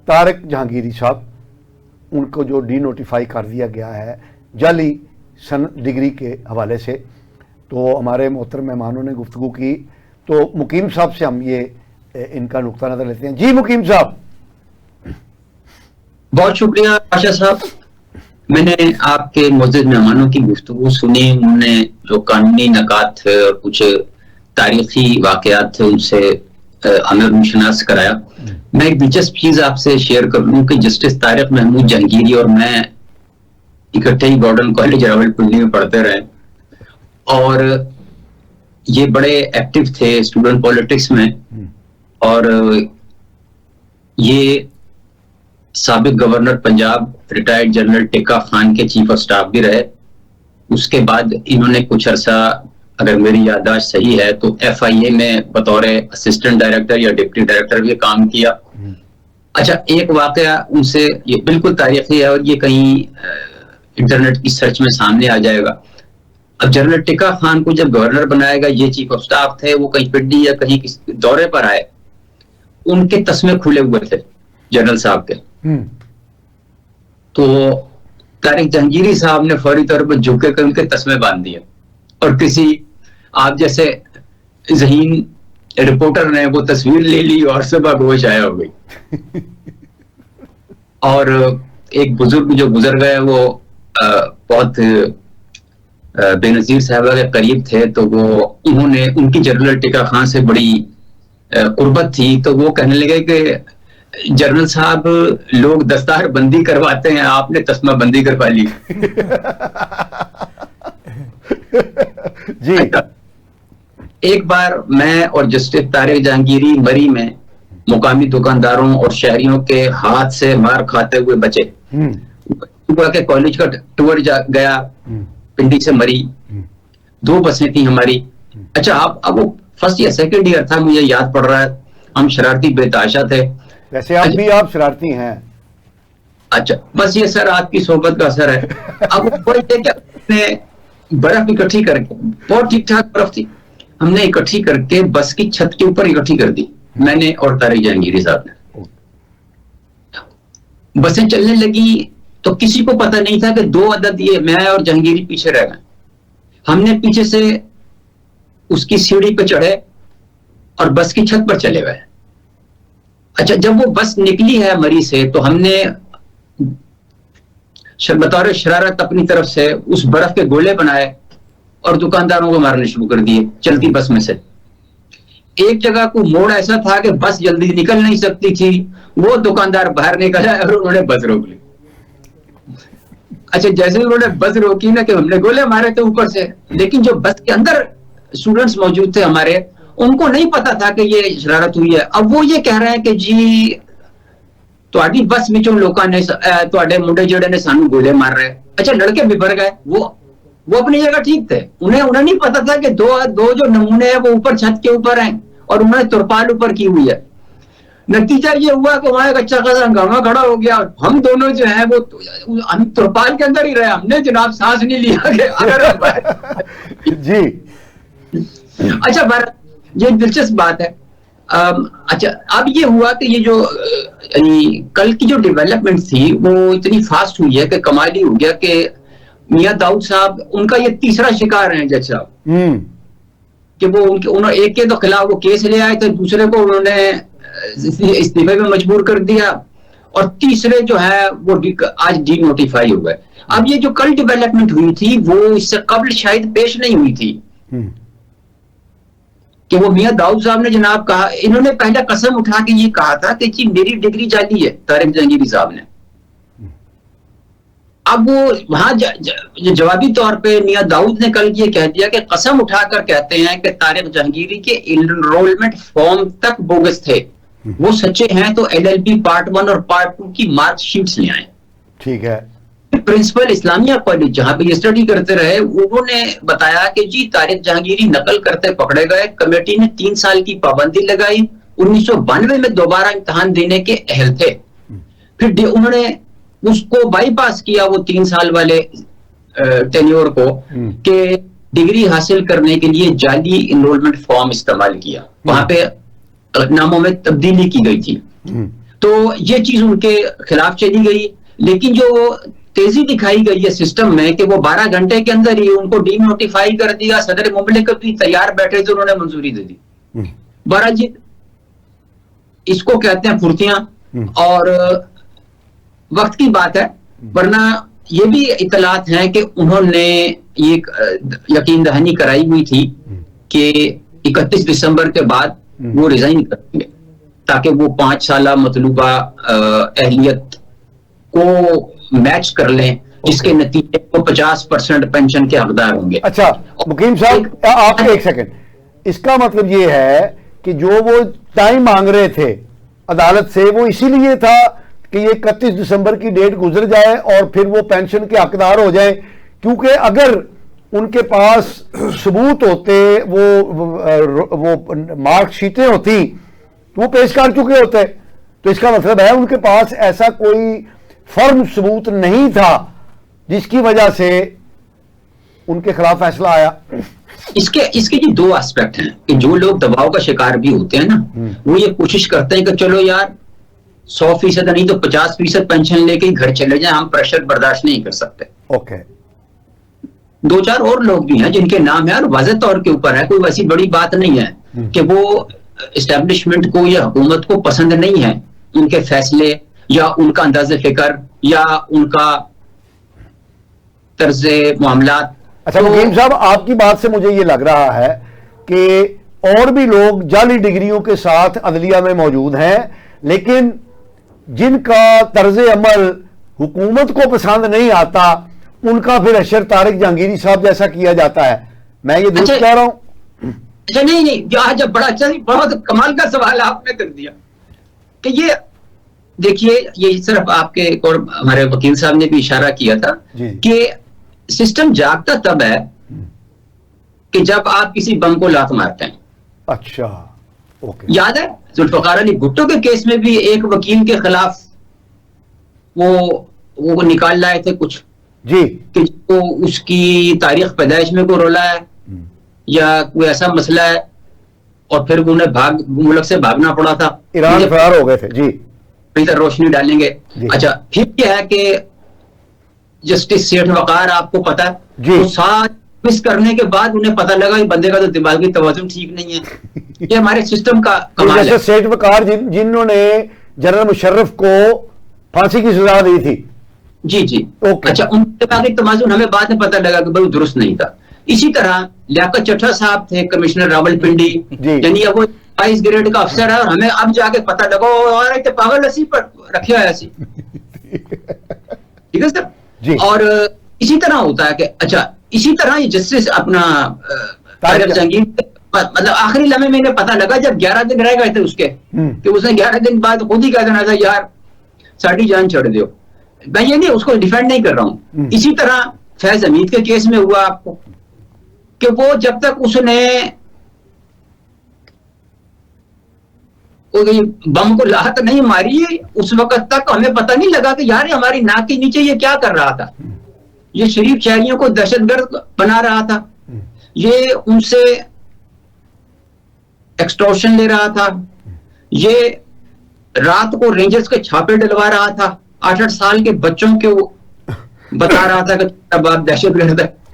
तारिक जहांगीरी साहब, उनको जो डी नोटिफाई कर दिया गया है जाली डिग्री के हवाले से, तो हमारे मोहतरम मेहमानों ने गुफ्तगू की। तो मुकीम साहब से हम ये इनका नुक्ता नज़र लेते हैं। जी मुकीम साहब। बहुत शुक्रिया आशा साहब। मैंने आपके मोअज़्ज़िज़ मेहमानों की गुफ्तगू सुनी, उन्होंने जो कानूनी नकात थे और कुछ तारीखी वाक़यात थे उनसे हमें मुशनास कराया। मैं एक दिलचस्प चीज आपसे शेयर कर लूं कि जस्टिस तारिक महमूद जहांगीरी और मैं इकट्ठे ही गॉर्डन कॉलेज रावलपिंडी में पढ़ते रहे और ये बड़े एक्टिव थे स्टूडेंट पॉलिटिक्स में, और ये साबिक गवर्नर पंजाब रिटायर्ड जनरल टेका खान के चीफ ऑफ स्टाफ भी रहे। उसके बाद इन्होंने कुछ अरसा, अगर मेरी याददाश्त सही है तो FIA में बतौर असिस्टेंट डायरेक्टर या डिप्टी डायरेक्टर भी काम किया। अच्छा, एक वाकया उनसे ये बिल्कुल तारीखी है और ये कहीं इंटरनेट की सर्च में सामने आ जाएगा। अब जनरल टिका खान को जब गवर्नर बनाएगा, ये चीफ ऑफ स्टाफ थे, वो कहीं पिंडी या कहीं दौरे पर आए, उनके तस्मे खुले हुए थे जनरल साहब के। तो तारिक जहांगीरी साहब ने फौरी तौर पर झुक कर उनके तस्मे बांध दिए और किसी आप जैसे ज़हीन रिपोर्टर ने वो तस्वीर ले ली और सुबह गोश आया हो गई। और एक बुजुर्ग जो गुजर गए वो बहुत बेनजीर साहबा के करीब थे, तो वो उन्होंने उनकी जनरल टिका खान से बड़ी कुर्बत थी, तो वो कहने लगे कि जनरल साहब लोग दस्तार बंदी करवाते हैं, आपने तस्मा बंदी करवा ली। जी। एक बार मैं और जस्टिस तारिक जहांगीरी मरी में मुकामी दुकानदारों और शहरियों के हाथ से मार खाते हुए बचे। के कॉलेज का टूर गया पिंडी से मरी, 2 बसें थी हमारी। अच्छा, अब वो फर्स्ट या सेकंड ईयर था, मुझे याद पड़ रहा है। हम शरारती बेताशा थे। वैसे आप भी आप शरारती हैं। अच्छा, बस ये सर आपकी सोबत का असर है। अब वो क्या, बर्फ इकट्ठी करके, बहुत ठीक ठाक बर्फ थी, हमने इकट्ठी करके बस की छत के ऊपर इकट्ठी कर दी, मैंने और तारिक जहांगीरी साहब ने। बसें चलने लगी तो किसी को पता नहीं था कि 2 अदद ये मैं और जहांगीरी पीछे रह गए। हमने पीछे से उसकी सीढ़ी पे चढ़े और बस की छत पर चले गए। अच्छा, जब वो बस निकली है मरी से, तो हमने बतौर शरारत अपनी तरफ से उस बर्फ के गोले बनाए और दुकानदारों को मारने शुरू कर दिए चलती बस में से। एक जगह को मोड़ ऐसा था कि बस जल्दी निकल नहीं सकती थी, वो दुकानदार बाहर निकल आए और उन्होंने बस रोक ली। अच्छा, जैसे उन्होंने बस रोकी ना, कि हमने गोले मारे थे ऊपर से, लेकिन जो बस के अंदर स्टूडेंट्स मौजूद थे हमारे, उनको नहीं पता था कि ये शरारत हुई है। अब वो ये कह रहे हैं कि जी ਤੁਹਾਡੀ बस में लोगों ने ਤੁਹਾਡੇ मुंडे जेड़े ने सानू गोले मार रहे। अच्छा, लड़के बिभर गए। वो अपनी जगह ठीक थे, उन्हें नहीं पता था कि दो जो नमूने हैं वो ऊपर छत के ऊपर हैं और उन्होंने तुरपाल ऊपर की हुई है। नतीजा ये हुआ कि वहां एक अच्छा खासा हंगामा खड़ा हो गया। हम दोनों जो है वो हम तुरपाल के अंदर ही रहे, हमने जनाब सांस नहीं लिया कि अगर जी। अच्छा, ये दिलचस्प बात है। अच्छा, अब ये हुआ कि ये जो कल की जो डेवलपमेंट थी वो इतनी फास्ट हुई है कि कमाल ही हो गया कि मियां दाऊद साहब, उनका ये तीसरा शिकार है जज साहब, कि वो उन्होंने एक के तो खिलाफ वो केस ले आए थे, दूसरे को उन्होंने इस्तीफे में मजबूर कर दिया और तीसरे जो है वो आज डी नोटिफाई हो गए। अब ये जो कल डेवलपमेंट हुई थी वो इससे कबल शायद पेश नहीं हुई थी, कि वो मियां दाऊद साहब ने जनाब कहा, इन्होंने पहले कसम उठा के ये कहा था कि जी मेरी डिग्री जाली है, तारिक जहांगीरी साहब ने। अब वो वहां जवाबी तौर पे मियां दाऊद ने कल ये कह दिया कि कसम उठाकर कहते हैं कि तारिक जहांगीरी के एनरोलमेंट फॉर्म तक बोगस थे, वो सच्चे हैं तो LLB पार्ट 1 और पार्ट 2 की मार्कशीट्स ले आए। ठीक है। प्रिंसिपल इस्लामिया कॉलेज जहां पे ये स्टडी करते रहे, उन्होंने बताया कि जी तारिक जहांगीरी नकल करते पकड़े गए, कमेटी ने 3 साल की पाबंदी लगाई, 1992 में दोबारा इम्तिहान देने के अहल थे। फिर उन्होंने उसको बाईपास किया वो 3 साल वाले टेन्योर को, कि डिग्री हासिल करने के लिए जाली एनरोलमेंट फॉर्म इस्तेमाल किया, वहां पे नामों में तब्दीली की गई थी। तो ये चीज उनके खिलाफ चली गई। लेकिन जो तेजी दिखाई गई है सिस्टम में कि वो 12 घंटे के अंदर ही उनको डीनोटिफाई कर दिया, सदर मुमलिकत भी तैयार बैठे थे, उन्होंने मंजूरी दे दी। बहरहाल जी, इसको कहते हैं फुर्तियां, और वक्त की बात है। वरना ये भी इतलात हैं कि उन्होंने ये यकीन दहानी कराई हुई थी कि 31 दिसंबर के बाद वो रिजाइन करेंगे, ताकि वो 5 साल मतलूबा अहलियत को मैच कर लें, जिसके नतीजे को 50% पेंशन के हकदार होंगे। अच्छा मुकीम साहब, आप एक सेकंड, इसका मतलब ये है कि जो वो टाइम मांग रहे थे अदालत से, वो इसीलिए था कि ये 31 दिसंबर की डेट गुजर जाए और फिर वो पेंशन के हकदार हो जाए, क्योंकि अगर उनके पास सबूत होते, वो मार्कशीटें होती, तो वो पेश कर चुके होते। तो इसका मतलब है उनके पास ऐसा कोई फर्म सबूत नहीं था जिसकी वजह से उनके खिलाफ फैसला आया। इसके जो 2 एस्पेक्ट हैं कि जो लोग दबाव का शिकार भी होते हैं ना, वो ये कोशिश करते हैं कि चलो यार 100% नहीं तो 50% पेंशन लेके ही घर चले जाएं, हम प्रेशर बर्दाश्त नहीं कर सकते। ओके। 2-4 और लोग भी हैं जिनके नाम है और वाज़ेह तौर के ऊपर है, कोई वैसी बड़ी बात नहीं है कि वो एस्टेब्लिशमेंट को या हुकूमत को पसंद नहीं है उनके फैसले या उनका अंदाज़े फिक्र या उनका तर्ज़े मामलात। अच्छा मुकीम साहब, आपकी बात से मुझे ये लग रहा है कि और भी लोग जाली डिग्रियों के साथ अदलिया में मौजूद हैं, लेकिन जिनका तर्ज़े अमल हुकूमत को पसंद नहीं आता, उनका फिर अशर तारिक जहांगीरी साहब जैसा किया जाता है। मैं ये दुरुस्त कह रहा हूं? अच्छा, नहीं, आज जब बड़ा अच्छा, बहुत कमाल का सवाल आपने कर दिया कि ये देखिए, ये सिर्फ आपके और हमारे वकील साहब ने भी इशारा किया था कि सिस्टम जागता तब है कि जब आप किसी बम को लात मारते हैं। अच्छा, ओके। याद है जुल्फकार अली भुट्टो के केस में भी एक वकील के खिलाफ वो निकाल लाए थे कुछ जी, कि तो उसकी तारीख पैदाइश में कोई रोला है या कोई ऐसा मसला है, और फिर उन्हें मुल्क से भागना पड़ा था, ईरान फरार हो गए थे जी। इधर रोशनी डालेंगे। अच्छा, फिर क्या है कि जस्टिस सेठ वकार, आपको पता है, तो साथ मिस करने के बाद उन्हें पता लगा कि बंदे का तो दिमागी तवाज़ुन ठीक नहीं है। ये हमारे सिस्टम का कमाल है। सेठ वकार जिन्होंने जनरल मुशर्रफ को फांसी की सजा दी थी। जी। अच्छा, उनके दिमागी तवाज़ुन हमें बाद में पता लगा कि बहुत दुरुस्त नहीं था। इसी तरह लियाकत चड्ढा साहब थे, कमिश्नर रावलपिंडी, यानी अब वो 22 ग्रेड का अफसर है और हमें अब जाके पता लगा और एक पागल ऐसी पर रखे हुआ ऐसी। ठीक है सर जी। और इसी तरह होता है कि अच्छा, इसी तरह ये जस्टिस अपना तारिक जहांगीर, मतलब आखिरी लम्हे में इन्हें पता लगा जब 11 दिन रह गए थे उसके, कि उसने 11 दिन बाद खुद ही कह देना था यार साड़ी जान छोड़ दो। मैं ये नहीं उसको डिफेंड नहीं कर रहा हूं। इसी तरह फैज हमीद के केस में हुआ आपको कि वो जब तक उसने बम को लात नहीं मारी, उस वक्त तक हमें पता नहीं लगा कि यार हमारी नाक के नीचे ये क्या कर रहा था। ये शरीफ शहरियों को दहशतगर्द बना रहा था, ये उनसे एक्सटॉर्शन ले रहा था, ये रात को रेंजर्स के छापे डलवा रहा था, 8-8 साल के बच्चों को बता रहा था कि अब आप दहशतगर्द है।